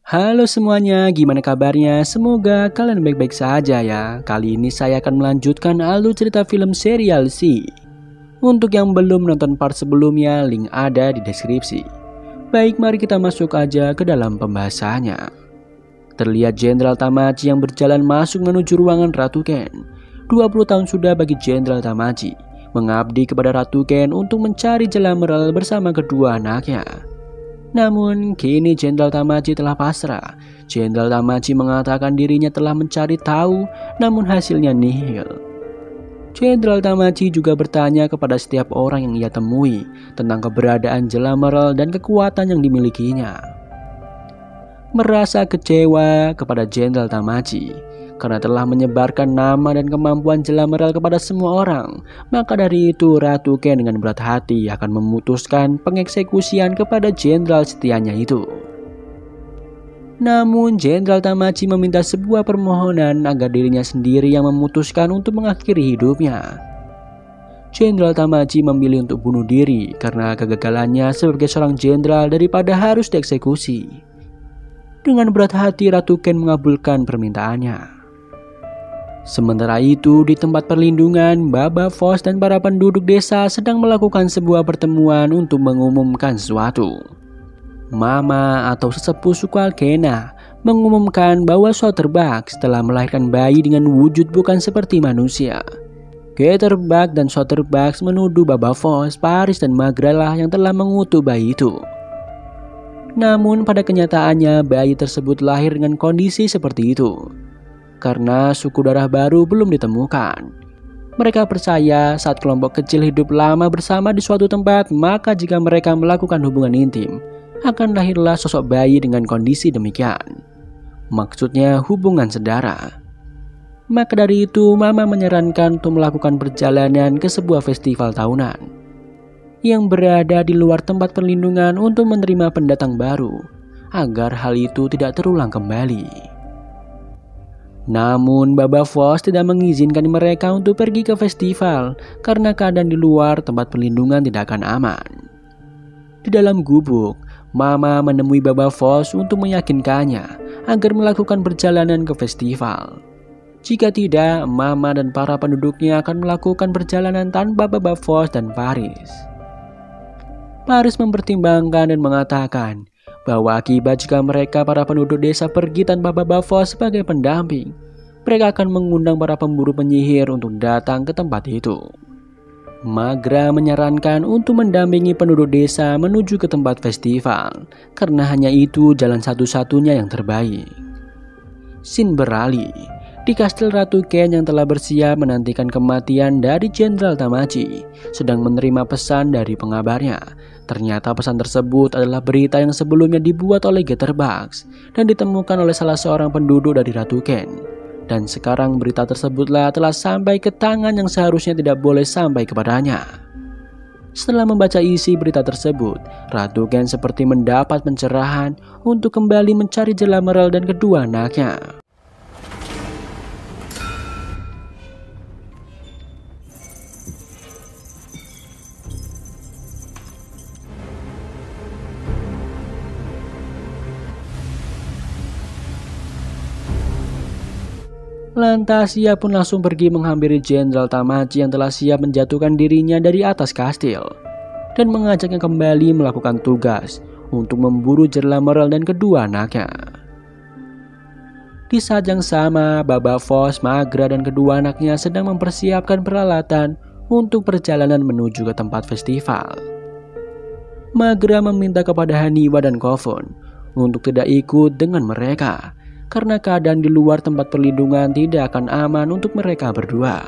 Halo semuanya, gimana kabarnya? Semoga kalian baik-baik saja ya. Kali ini saya akan melanjutkan alur cerita film serial C. Untuk yang belum nonton part sebelumnya, link ada di deskripsi. Baik, mari kita masuk aja ke dalam pembahasannya. Terlihat Jenderal Tamaji yang berjalan masuk menuju ruangan Ratu Ken. 20 tahun sudah bagi Jenderal Tamaji mengabdi kepada Ratu Ken untuk mencari Jela Merel bersama kedua anaknya. Namun kini Jenderal Tamaji telah pasrah. Jenderal Tamaji mengatakan dirinya telah mencari tahu, namun hasilnya nihil. Jenderal Tamaji juga bertanya kepada setiap orang yang ia temui tentang keberadaan Jela Merel dan kekuatan yang dimilikinya. Merasa kecewa kepada Jenderal Tamaji karena telah menyebarkan nama dan kemampuan Jela Merel kepada semua orang, maka dari itu Ratu Ken dengan berat hati akan memutuskan pengeksekusian kepada jenderal setianya itu. Namun Jenderal Tamaji meminta sebuah permohonan agar dirinya sendiri yang memutuskan untuk mengakhiri hidupnya. Jenderal Tamaji memilih untuk bunuh diri karena kegagalannya sebagai seorang jenderal daripada harus dieksekusi. Dengan berat hati Ratu Ken mengabulkan permintaannya. Sementara itu, di tempat perlindungan, Baba Foss dan para penduduk desa sedang melakukan sebuah pertemuan untuk mengumumkan sesuatu. Mama atau sesepuh suku Alkena mengumumkan bahwa Sotherbug telah melahirkan bayi dengan wujud bukan seperti manusia. Jitterbug dan Sotherbug menuduh Baba Foss, Paris dan Magralah yang telah mengutuk bayi itu. Namun pada kenyataannya bayi tersebut lahir dengan kondisi seperti itu karena suku darah baru belum ditemukan. Mereka percaya saat kelompok kecil hidup lama bersama di suatu tempat, maka jika mereka melakukan hubungan intim, akan lahirlah sosok bayi dengan kondisi demikian. Maksudnya hubungan sedara. Maka dari itu, Mama menyarankan untuk melakukan perjalanan ke sebuah festival tahunan yang berada di luar tempat perlindungan untuk menerima pendatang baru, agar hal itu tidak terulang kembali. Namun Baba Foss tidak mengizinkan mereka untuk pergi ke festival karena keadaan di luar tempat perlindungan tidak akan aman. Di dalam gubuk, Mama menemui Baba Foss untuk meyakinkannya agar melakukan perjalanan ke festival. Jika tidak, Mama dan para penduduknya akan melakukan perjalanan tanpa Baba Foss dan Paris. Paris mempertimbangkan dan mengatakan bahwa akibat jika mereka para penduduk desa pergi tanpa Baba Foss sebagai pendamping, mereka akan mengundang para pemburu penyihir untuk datang ke tempat itu. Magra menyarankan untuk mendampingi penduduk desa menuju ke tempat festival, karena hanya itu jalan satu-satunya yang terbaik. Scene beralih di kastil Ratu Ken yang telah bersiap menantikan kematian dari Jenderal Tamaji, sedang menerima pesan dari pengabarnya. Ternyata pesan tersebut adalah berita yang sebelumnya dibuat oleh Jitterbug dan ditemukan oleh salah seorang penduduk dari Ratu Ken. Dan sekarang berita tersebutlah telah sampai ke tangan yang seharusnya tidak boleh sampai kepadanya. Setelah membaca isi berita tersebut, Ratu Ken seperti mendapat pencerahan untuk kembali mencari Jela Merel dan kedua anaknya. Lantas ia pun langsung pergi menghampiri Jenderal Tamaji yang telah siap menjatuhkan dirinya dari atas kastil dan mengajaknya kembali melakukan tugas untuk memburu Jela Merel dan kedua anaknya. Di saat yang sama, Baba Foss, Magra dan kedua anaknya sedang mempersiapkan peralatan untuk perjalanan menuju ke tempat festival. Magra meminta kepada Haniwa dan Kofun untuk tidak ikut dengan mereka karena keadaan di luar tempat perlindungan tidak akan aman untuk mereka berdua.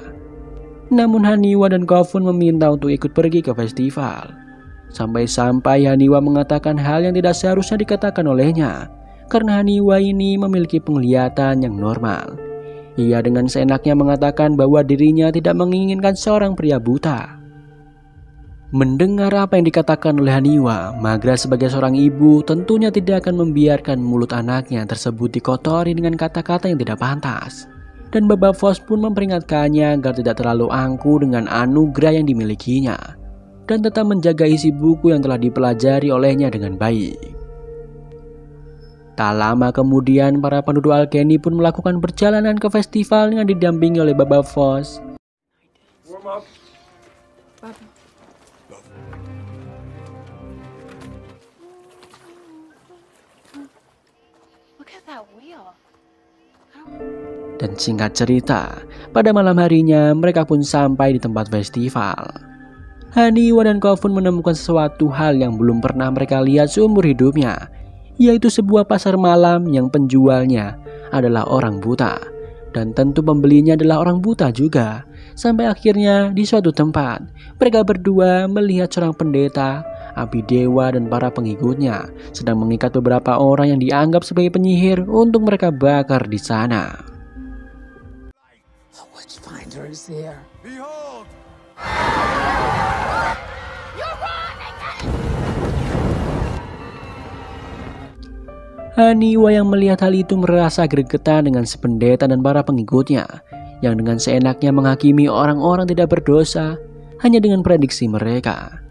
Namun Haniwa dan Kofun meminta untuk ikut pergi ke festival. Sampai-sampai Haniwa mengatakan hal yang tidak seharusnya dikatakan olehnya, karena Haniwa ini memiliki penglihatan yang normal. Ia dengan seenaknya mengatakan bahwa dirinya tidak menginginkan seorang pria buta. Mendengar apa yang dikatakan oleh Haniwa, Magra sebagai seorang ibu tentunya tidak akan membiarkan mulut anaknya tersebut dikotori dengan kata-kata yang tidak pantas. Dan Baba Foss pun memperingatkannya agar tidak terlalu angkuh dengan anugerah yang dimilikinya dan tetap menjaga isi buku yang telah dipelajari olehnya dengan baik. Tak lama kemudian, para penduduk Alkeni pun melakukan perjalanan ke festival dengan didampingi oleh Baba Voss. Dan singkat cerita, pada malam harinya mereka pun sampai di tempat festival. Haniwa dan Kofun menemukan sesuatu hal yang belum pernah mereka lihat seumur hidupnya, yaitu sebuah pasar malam yang penjualnya adalah orang buta. Dan tentu pembelinya adalah orang buta juga. Sampai akhirnya di suatu tempat, mereka berdua melihat seorang pendeta, abdi dewa dan para pengikutnya sedang mengikat beberapa orang yang dianggap sebagai penyihir untuk mereka bakar di sana. The witchfinder is here. Behold! Haniwa yang melihat hal itu merasa gregetan dengan si pendeta dan para pengikutnya yang dengan seenaknya menghakimi orang-orang tidak berdosa hanya dengan prediksi mereka.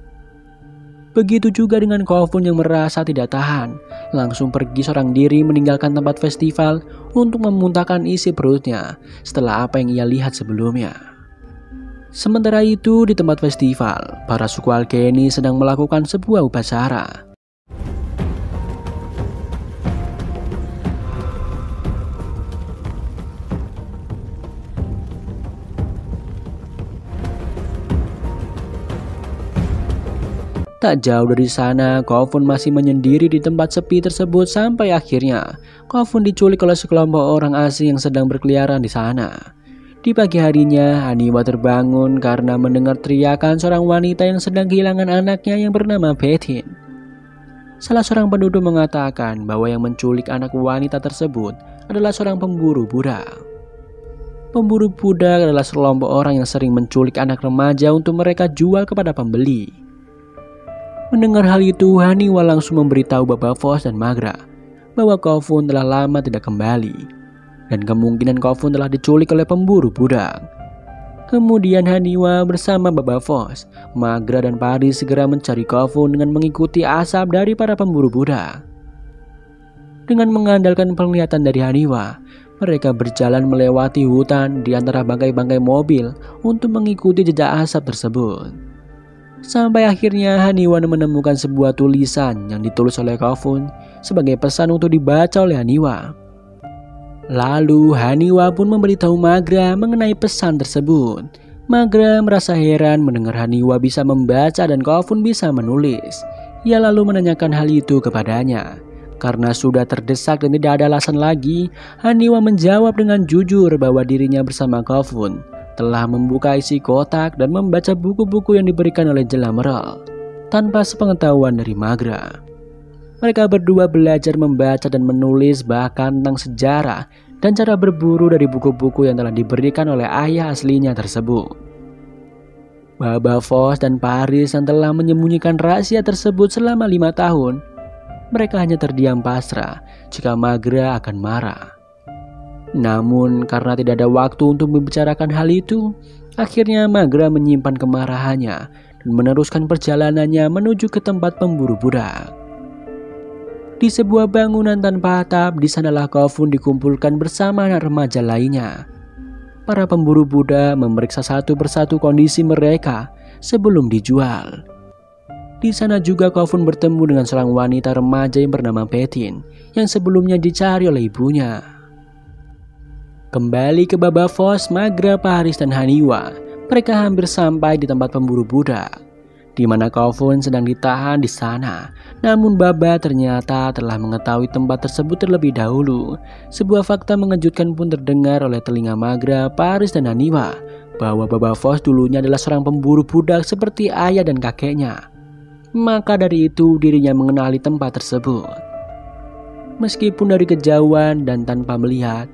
Begitu juga dengan Kofun yang merasa tidak tahan, langsung pergi seorang diri meninggalkan tempat festival untuk memuntahkan isi perutnya setelah apa yang ia lihat sebelumnya. Sementara itu di tempat festival, para suku Alkeni sedang melakukan sebuah upacara. Tak jauh dari sana, Kofun masih menyendiri di tempat sepi tersebut sampai akhirnya Kofun diculik oleh sekelompok orang asing yang sedang berkeliaran di sana. Di pagi harinya, Haniwa terbangun karena mendengar teriakan seorang wanita yang sedang kehilangan anaknya yang bernama Betin. Salah seorang penduduk mengatakan bahwa yang menculik anak wanita tersebut adalah seorang pemburu budak. Pemburu budak adalah sekelompok orang yang sering menculik anak remaja untuk mereka jual kepada pembeli. Mendengar hal itu, Haniwa langsung memberitahu Baba Voss dan Magra bahwa Kofun telah lama tidak kembali dan kemungkinan Kofun telah diculik oleh pemburu budak. Kemudian Haniwa bersama Baba Voss, Magra dan Paris segera mencari Kofun dengan mengikuti asap dari para pemburu budak. Dengan mengandalkan penglihatan dari Haniwa, mereka berjalan melewati hutan di antara bangkai-bangkai mobil untuk mengikuti jejak asap tersebut. Sampai akhirnya Haniwa menemukan sebuah tulisan yang ditulis oleh Kofun sebagai pesan untuk dibaca oleh Haniwa. Lalu Haniwa pun memberitahu Magra mengenai pesan tersebut. Magra merasa heran mendengar Haniwa bisa membaca dan Kofun bisa menulis. Ia lalu menanyakan hal itu kepadanya. Karena sudah terdesak dan tidak ada alasan lagi, Haniwa menjawab dengan jujur bahwa dirinya bersama Kofun telah membuka isi kotak dan membaca buku-buku yang diberikan oleh Jela Merle tanpa sepengetahuan dari Magra. Mereka berdua belajar membaca dan menulis bahkan tentang sejarah dan cara berburu dari buku-buku yang telah diberikan oleh ayah aslinya tersebut. Baba Voss dan Paris yang telah menyembunyikan rahasia tersebut selama 5 tahun, mereka hanya terdiam pasrah jika Magra akan marah. Namun karena tidak ada waktu untuk membicarakan hal itu, akhirnya Magra menyimpan kemarahannya dan meneruskan perjalanannya menuju ke tempat pemburu budak. Di sebuah bangunan tanpa atap, di sanalah Kofun dikumpulkan bersama anak remaja lainnya. Para pemburu budak memeriksa satu persatu kondisi mereka sebelum dijual. Di sana juga Kofun bertemu dengan seorang wanita remaja yang bernama Betin yang sebelumnya dicari oleh ibunya. Kembali ke Baba Voss, Magra, Paris, dan Haniwa, mereka hampir sampai di tempat pemburu budak, di mana Kofun sedang ditahan di sana. Namun Baba ternyata telah mengetahui tempat tersebut terlebih dahulu. Sebuah fakta mengejutkan pun terdengar oleh telinga Magra, Paris, dan Haniwa, bahwa Baba Voss dulunya adalah seorang pemburu budak seperti ayah dan kakeknya. Maka dari itu dirinya mengenali tempat tersebut. Meskipun dari kejauhan dan tanpa melihat,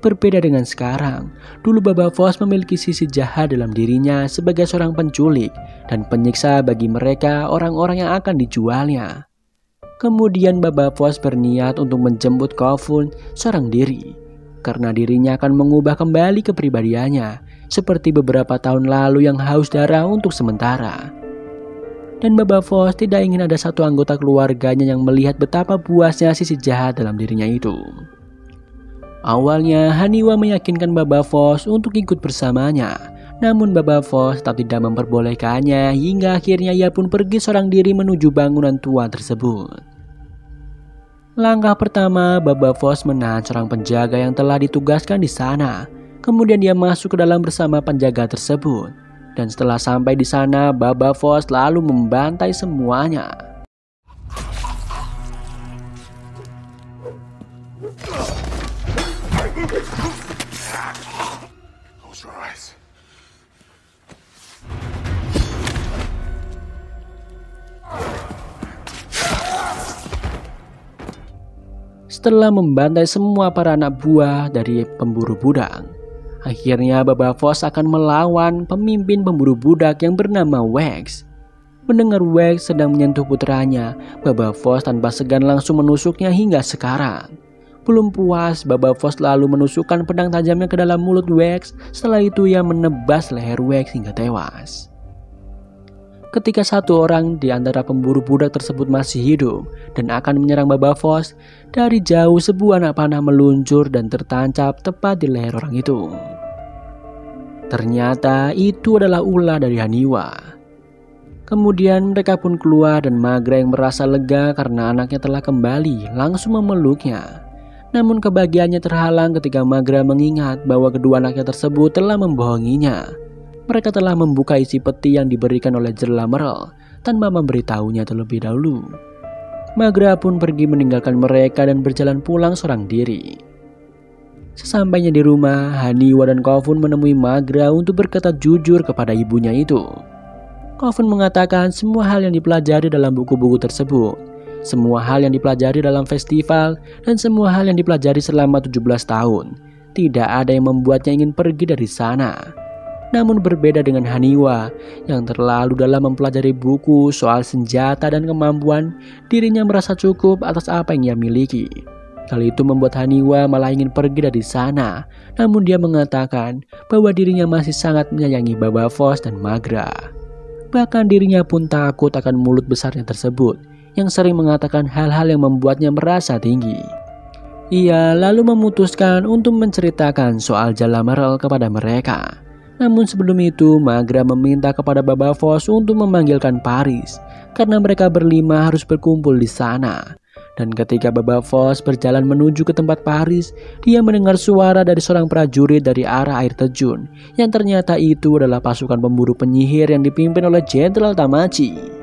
berbeda dengan sekarang. Dulu Baba Voss memiliki sisi jahat dalam dirinya sebagai seorang penculik dan penyiksa bagi mereka orang-orang yang akan dijualnya. Kemudian Baba Voss berniat untuk menjemput Kofun seorang diri, karena dirinya akan mengubah kembali kepribadiannya seperti beberapa tahun lalu yang haus darah untuk sementara. Dan Baba Voss tidak ingin ada satu anggota keluarganya yang melihat betapa puasnya sisi jahat dalam dirinya itu. Awalnya Haniwa meyakinkan Baba Voss untuk ikut bersamanya, namun Baba Voss tetap tidak memperbolehkannya hingga akhirnya ia pun pergi seorang diri menuju bangunan tua tersebut. Langkah pertama, Baba Voss menahan seorang penjaga yang telah ditugaskan di sana. Kemudian dia masuk ke dalam bersama penjaga tersebut. Dan setelah sampai di sana, Baba Voss lalu membantai semuanya. Setelah membantai semua para anak buah dari pemburu budak, akhirnya Baba Voss akan melawan pemimpin pemburu budak yang bernama Wax. Mendengar Wax sedang menyentuh putranya, Baba Voss tanpa segan langsung menusuknya hingga sekarang. Belum puas, Baba Voss lalu menusukkan pedang tajamnya ke dalam mulut Wax. Setelah itu ia menebas leher Wax hingga tewas. Ketika satu orang di antara pemburu budak tersebut masih hidup dan akan menyerang Baba Voss, dari jauh sebuah anak panah meluncur dan tertancap tepat di leher orang itu. Ternyata itu adalah ulah dari Haniwa. Kemudian mereka pun keluar dan Magra yang merasa lega karena anaknya telah kembali langsung memeluknya. Namun kebahagiaannya terhalang ketika Magra mengingat bahwa kedua anaknya tersebut telah membohonginya. Mereka telah membuka isi peti yang diberikan oleh Jella Merle tanpa memberitahunya terlebih dahulu. Magra pun pergi meninggalkan mereka dan berjalan pulang seorang diri. Sesampainya di rumah, Haniwa dan Kofun menemui Magra untuk berkata jujur kepada ibunya itu. Kofun mengatakan semua hal yang dipelajari dalam buku-buku tersebut, semua hal yang dipelajari dalam festival, dan semua hal yang dipelajari selama 17 tahun. Tidak ada yang membuatnya ingin pergi dari sana. Namun berbeda dengan Haniwa yang terlalu dalam mempelajari buku soal senjata dan kemampuan, dirinya merasa cukup atas apa yang ia miliki. Hal itu membuat Haniwa malah ingin pergi dari sana. Namun dia mengatakan bahwa dirinya masih sangat menyayangi Baba Voss dan Magra. Bahkan dirinya pun takut akan mulut besarnya tersebut yang sering mengatakan hal-hal yang membuatnya merasa tinggi. Ia lalu memutuskan untuk menceritakan soal Jella Merle kepada mereka. Namun sebelum itu, Magra meminta kepada Baba Voss untuk memanggilkan Paris karena mereka berlima harus berkumpul di sana. Dan ketika Baba Voss berjalan menuju ke tempat Paris, dia mendengar suara dari seorang prajurit dari arah air terjun yang ternyata itu adalah pasukan pemburu penyihir yang dipimpin oleh Jenderal Tamachi.